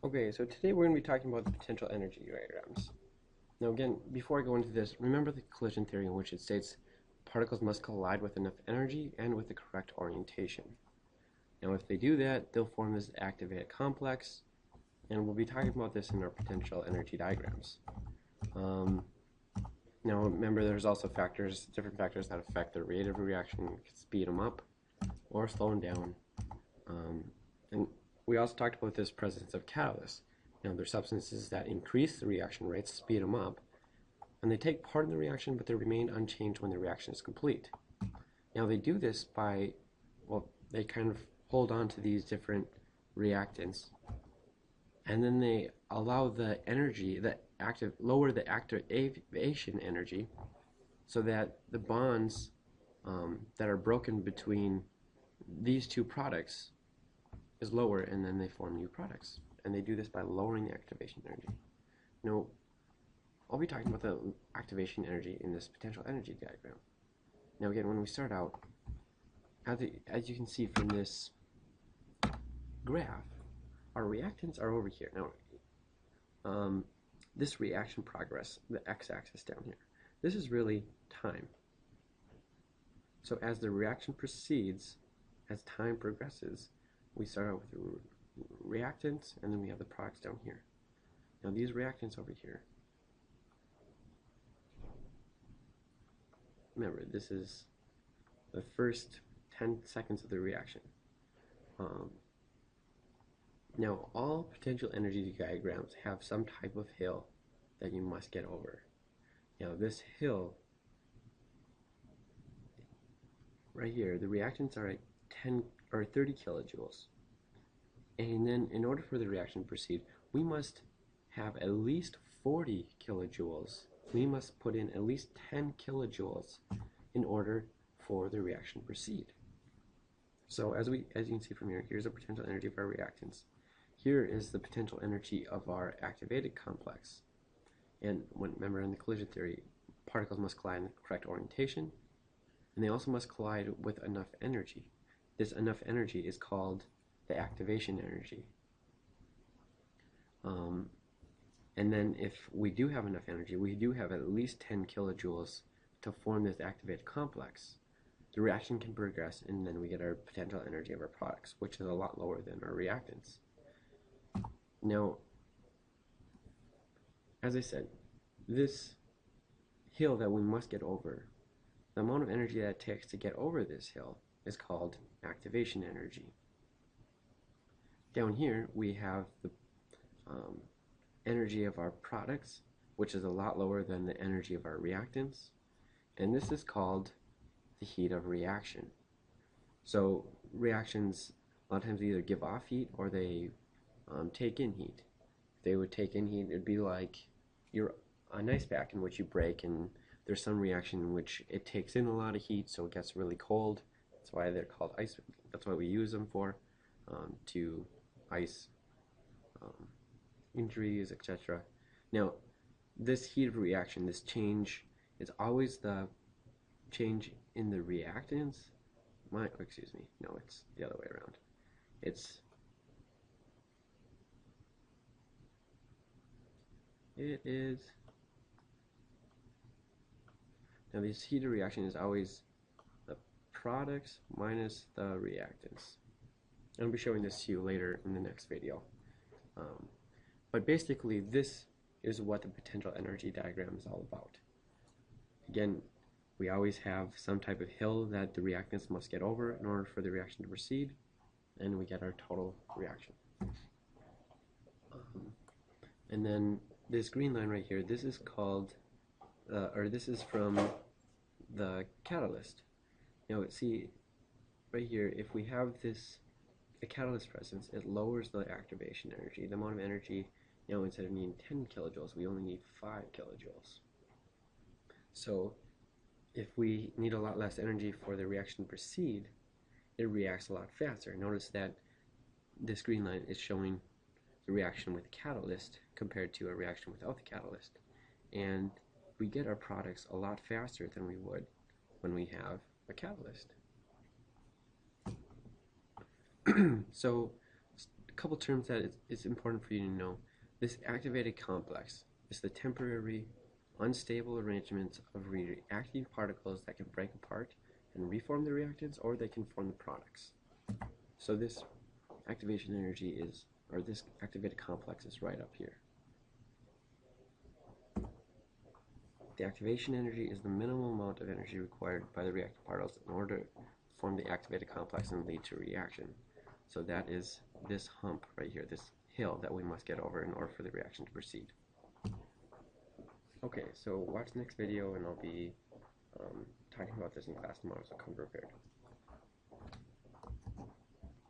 Okay, so today we're going to be talking about the potential energy diagrams. Now again, before I go into this, remember the collision theory in which it states particles must collide with enough energy and with the correct orientation. Now if they do that, they'll form this activated complex, and we'll be talking about this in our potential energy diagrams. Now remember there's also different factors that affect the rate of a reaction, speed them up or slow them down. And we also talked about this presence of catalysts. Now, they're substances that increase the reaction rates, speed them up, and they take part in the reaction, but they remain unchanged when the reaction is complete. Now, they do this by, well, they kind of hold on to these different reactants, and then they allow the energy, lower the activation energy, so that the bonds that are broken between these two products is lower, and then they form new products. And they do this by lowering the activation energy. Now, I'll be talking about the activation energy in this potential energy diagram. Now again, when we start out, as you can see from this graph, our reactants are over here. Now, this reaction progress, the x-axis down here, this is really time. So as the reaction proceeds, as time progresses, we start out with reactants, and then we have the products down here. Now these reactants over here, remember this is the first 10 seconds of the reaction. Now all potential energy diagrams have some type of hill that you must get over. Now this hill right here, the reactants are at 10 or 30 kilojoules. And then in order for the reaction to proceed, we must have at least 40 kilojoules. We must put in at least 10 kilojoules in order for the reaction to proceed. So as you can see from here, here's the potential energy of our reactants. Here is the potential energy of our activated complex. And remember in the collision theory, particles must collide in the correct orientation, and they also must collide with enough energy. This enough energy is called the activation energy. And then if we do have enough energy, we do have at least 10 kilojoules to form this activated complex. The reaction can progress, and then we get our potential energy of our products, which is a lot lower than our reactants. Now, as I said, this hill that we must get over, the amount of energy that it takes to get over this hill is called activation energy. Down here we have the energy of our products, which is a lot lower than the energy of our reactants, and this is called the heat of reaction. So reactions a lot of times either give off heat or they take in heat. If they would take in heat, it'd be like an ice pack in which you break, and there's some reaction in which it takes in a lot of heat, so it gets really cold. That's why they're called ice. That's why we use them for to ice injuries, etc. Now, this heat of reaction, this change, is always the change in the reactants. Excuse me. No, it's the other way around. Now this heat of reaction is always the products minus the reactants. I'll be showing this to you later in the next video. But basically, this is what the potential energy diagram is all about. Again, we always have some type of hill that the reactants must get over in order for the reaction to proceed, and we get our total reaction. And then this green line right here, this is called, this is from the catalyst. Now, see, right here, if we have a catalyst presence, it lowers the activation energy. The amount of energy, now instead of needing 10 kilojoules, we only need 5 kilojoules. So if we need a lot less energy for the reaction to proceed, it reacts a lot faster. Notice that this green line is showing the reaction with catalyst compared to a reaction without the catalyst. And we get our products a lot faster than we would when we have a catalyst. So couple terms that it's important for you to know. This activated complex is the temporary, unstable arrangement of reactive particles that can break apart and reform the reactants, or they can form the products. So this activation energy is, or this activated complex is right up here. The activation energy is the minimum amount of energy required by the reactive particles in order to form the activated complex and lead to a reaction. So that is this hump right here, this hill that we must get over in order for the reaction to proceed. Okay, so watch the next video and I'll be talking about this in class tomorrow, so come prepared.